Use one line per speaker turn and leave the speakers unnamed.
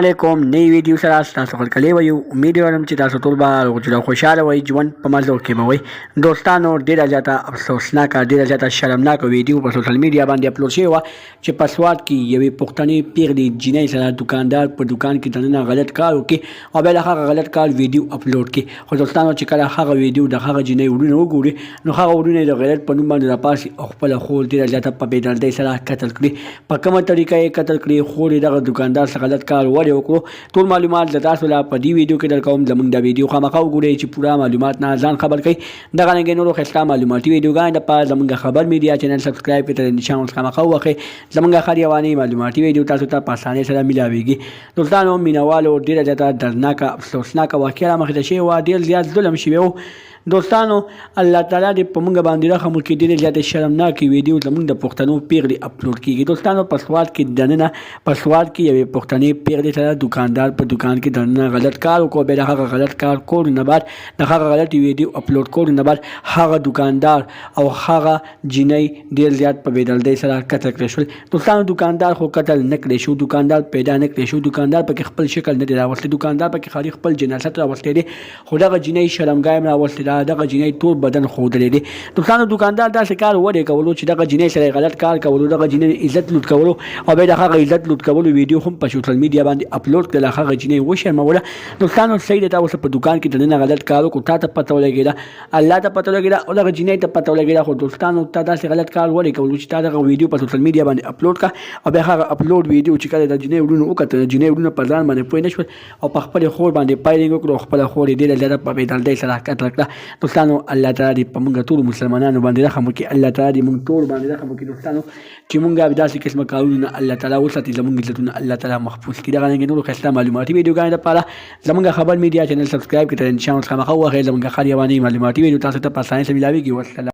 علیکم نئی ویډیو سره تاسو خپل کلی وي امید لرم چې تاسو ټول به روغ خوشاله وي ژوند په مزو کې به وي دوستانو ډیره زیاته افسوسناک ډیره زیاته شرمناک ویډیو په سوشل میډیا باندې اپلوډ شوی و چې په سوات کې یوې پښتنې پیغلې جینۍ سره دکاندار په دکان کې دننه غلط کار وکړي او بیا د هغه غلط کار ویډیو اپلوډ کړي خو دوستانو چې کله هغه ویډیو د هغه جینۍ وروڼه وګوري نو هغه وروڼه د غلط په نوم باندې راپاسي او خپل خور ډیره زیاته په بې دردۍ سره قتل کړي په کومه طریقه یې قتل کړي خور یې دغه دکاندار سره غلط کار ولې وکړو معلومات د تاسو لا په دې ویډیو کې درکوم زموږ د ویډیو خامخا وګورئ چې پوره معلومات نه ځان خبر کړئ دغه رنګ نورو ښایسته معلوماتي ویډیوګانې دپاره زموږ خبر میډیا چینل سبسکرایب کړئ د نشان اوس خامخا ووهئ زموږ هر یوانې معلوماتي ویډیو تاسو ته په اسانۍ سره میلاویږي دوستانو مینوالو ډېره زیاته دردناکه افسوسناکه واقعه رامخته شوې وه ډېر زیات ظلم شوی و دوستانو الله تعالی دې په موږ باندې رحم وکړي ډېرې زیاتې شرمناکې ویډیو زموږ د پښتنو پیغلې اپلوډ کېږي دوستانو په سوات کې دننه په سوات کې یوې پښتنې پیغلې سره دکاندار په دکان کې دننه غلط کار وکړو بیا د هغه غلط کار کولو نه بعد د هغه غلطې ویډیو اپلوډ کولو نه بعد هغه دکاندار او هغه جینۍ ډېر زیات په بې دردۍ سره قتل کړی شول دوستانو دکاندار خو قتل نه کړی شو دکاندار پیدا نه کړی شو دکاندار پکې خپل شکل نه دی راوستی دکاندار پکې خالي خپل جناست راوستی دی خو دغه جینۍ شرمګاه هم راوستی ده دغه جینۍ ټول بدن ښودلی دی دوستانو دکاندار داسې کار ولې کولو چې دغه جینۍ سره غلط کار کولو دغه جینۍ عزت لوټ کولو او بیا د هغه عزت لوټ کولو ویډیو هم په سوشل میډیا باندې اپلوډ کړله هغه جینۍ وشرموله دوستانو صحیح دی تا اوس په دکان کې دننه غلط کار وکړو تا ته پته ولګېده الله ته پته ولګېده او دغه جینۍ ته پته ولګېده خو دوستانو تا داسې غلط کار ولې کولو چې تا دغه ویډیو په سوشل میډیا باندې اپلوډ کړه او بیا هغه اپلوډ ویډیو چې کله د جینۍ وروڼو وکتل جینۍ وروڼه په ځان باندې پوه نه شول او په خپلې خور باندې پایلینګ وکړو او خپله خور یې ډېره زیاته په بې دردۍ سره قتل کړه دوستانو الله تعالی دې په موږ ټولو مسلمانانو باندې رحم وکړي الله تعالی دې موږ ټول باندې رحم وکړي دوستانو چې موږ داسې قسمه کارونه نه الله تعالی وساتي زموږ عزتونه الله تعالی محفوظ کړي دغه رنګې نورو ښایسته معلوماتي ویډیوګانې دپاره زموږ خبر میډیا چینل سبسکرایب کړئ د نشان اوس خامخا ووهئ زموږ هر یوانې معلوماتي ویډیو تاسو ته په اسانۍ سره میلاویږي والسلام